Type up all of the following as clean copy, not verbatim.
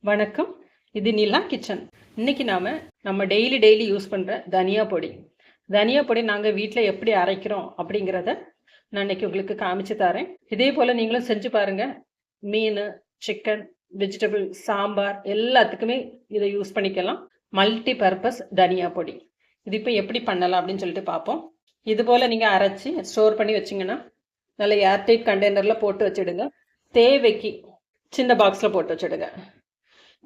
வணக்கம். இது நிலா கிச்சன். இன்னைக்கு நம்ம டெய்லி யூஸ் பண்ணுற தனியா பொடி. தனியா பொடி நாங்கள் வீட்டில் எப்படி அரைக்கிறோம் அப்படிங்கிறத நான் இன்னைக்கு உங்களுக்கு காமிச்சு தரேன். இதே போல் நீங்களும் செஞ்சு பாருங்க. மீன், சிக்கன், வெஜிடபிள், சாம்பார் எல்லாத்துக்குமே இதை யூஸ் பண்ணிக்கலாம். மல்டி பர்பஸ் தனியா பொடி. இது இப்போ எப்படி பண்ணலாம் அப்படின்னு சொல்லிட்டு பார்ப்போம். இது போல் நீங்கள் அரைச்சி ஸ்டோர் பண்ணி வச்சிங்கன்னா நல்ல ஏர்டைட் கண்டெய்னரில் போட்டு வச்சுடுங்க. தேவைக்கு சின்ன பாக்ஸில் போட்டு வச்சுடுங்க.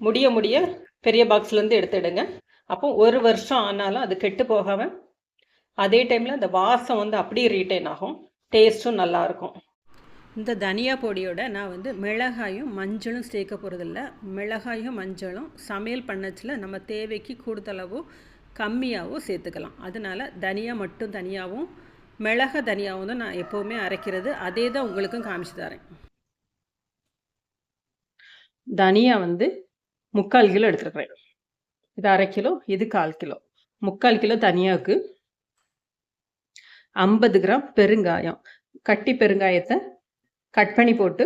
முடிய பெரிய பாக்ஸ்லேருந்து எடுத்துடுங்க. அப்போ ஒரு வருஷம் ஆனாலும் அது கெட்டு போகாமல் அதே டைமில் அந்த வாசம் அப்படியே ரீட்டைன் ஆகும். டேஸ்ட்டும் நல்லாயிருக்கும். இந்த தனியா பொடியோட நான் மிளகாயும் மஞ்சளும் சேர்க்க போகிறதில்ல. மிளகாயும் மஞ்சளும் சமையல் பண்ணச்சில் நம்ம தேவைக்கு கூடுதலாகவோ கம்மியாகவோ சேர்த்துக்கலாம். அதனால் தனியா மட்டும் தனியாகவும் மிளகா தனியாகவும் தான் நான் எப்போவுமே அரைக்கிறது. அதே தான் உங்களுக்கும் காமிச்சு தரேன். தனியா 3/4 கிலோ எடுத்துருக்கிறேன். இது 1/2 கிலோ, இது 1/4 கிலோ. 3/4 கிலோ தனியாவுக்கு 50 கிராம் பெருங்காயம். கட்டி பெருங்காயத்தை கட் பண்ணி போட்டு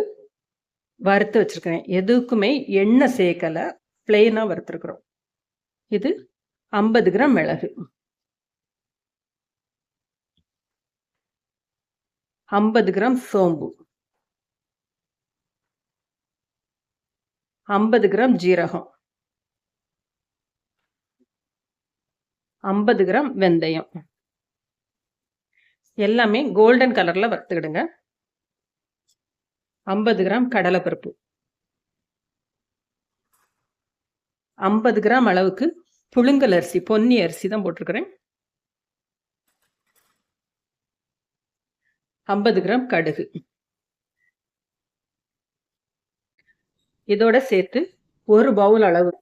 வறுத்து வச்சுருக்கிறேன். எதுக்குமே எண்ணெய் சேர்க்கலை, பிளெயினாக வறுத்துருக்குறோம். இது 50 கிராம் மிளகு, 50 கிராம் சோம்பு, 50 கிராம் ஜீரகம், 50 கிராம் வெந்தயம். எல்லாமே கோல்டன் கலர்ல வறுத்துக்கிடுங்க. 50 கிராம் கடலைப்பருப்பு, 50 கிராம் அளவுக்கு புழுங்கல் அரிசி, பொன்னி அரிசி தான் போட்டிருக்கிறேன். 50 கிராம் கடுகு. இதோட சேர்த்து ஒரு பவுல் அளவு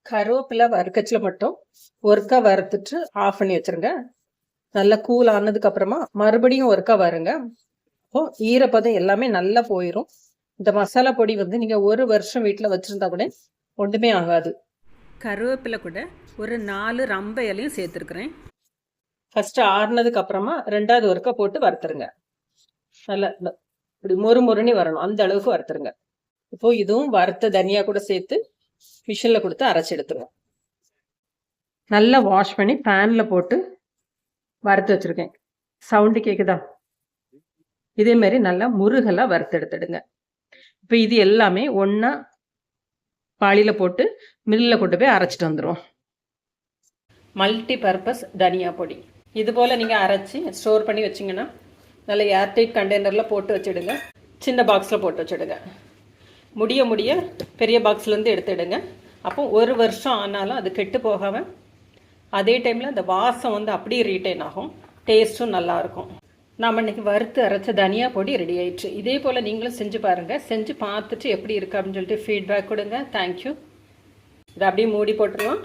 கருவேப்பிலை வறுக்கச்சில் மட்டும் ஒருக்கா வறுத்துட்டு ஆஃப் பண்ணி வச்சிருங்க. நல்லா கூல் ஆனதுக்கு அப்புறமா மறுபடியும் ஒருக்கா வருங்க. அப்போ ஈரப்பதம் எல்லாமே நல்லா போயிடும். இந்த மசாலா பொடி நீங்க ஒரு வருஷம் வீட்டில் வச்சிருந்தா கூட ஒன்றுமே ஆகாது. கருவேப்பிலை கூட ஒரு 4 ரம்ப இலையும் சேர்த்துருக்குறேன். ஃபர்ஸ்ட் ஆறுனதுக்கு அப்புறமா 2வது ஒருக்கா போட்டு வறுத்துருங்க. நல்லா இப்படி மொறுமொறுனி வரணும், அந்த அளவுக்கு வறுத்துருங்க. இப்போ இதுவும் வறுத்த தனியா கூட சேர்த்து மிஷினில் கொடுத்து அரைச்சி எடுத்துருவோம். நல்லா வாஷ் பண்ணி பேனில் போட்டு வறுத்து வச்சுருக்கேன். சவுண்டு கேட்குதா? இதே மாதிரி நல்லா முருகலாக வறுத்து எடுத்துடுங்க. இப்போ இது எல்லாமே ஒன்றா பாலியில் போட்டு மில்லில் கொண்டு போய் அரைச்சிட்டு வந்துடுவோம். மல்டி பர்பஸ் தனியா பொடி. இது போல் நீங்கள் அரைச்சி ஸ்டோர் பண்ணி வச்சிங்கன்னா நல்ல ஏர்டைட் கண்டெய்னரில் போட்டு வச்சுடுங்க. சின்ன பாக்ஸில் போட்டு வச்சுடுங்க. முடிய பெரிய பாக்ஸ்லேருந்து எடுத்துடுங்க. அப்போ ஒரு வருஷம் ஆனாலும் அது கெட்டு போகாமல் அதே டைமில் அந்த வாசம் அப்படியே ரீட்டைன் ஆகும். டேஸ்ட்டும் நல்லாயிருக்கும். நாம் இன்றைக்கி வறுத்து அரைச்ச தனியா பொடி ரெடி ஆயிடுச்சு. இதே போல் நீங்களும் செஞ்சு பாருங்கள். செஞ்சு பார்த்துட்டு எப்படி இருக்குது அப்படின்னு சொல்லிட்டு ஃபீட்பேக் கொடுங்க. தேங்க்யூ. இதை அப்படியே மூடி போட்டுருவோம்.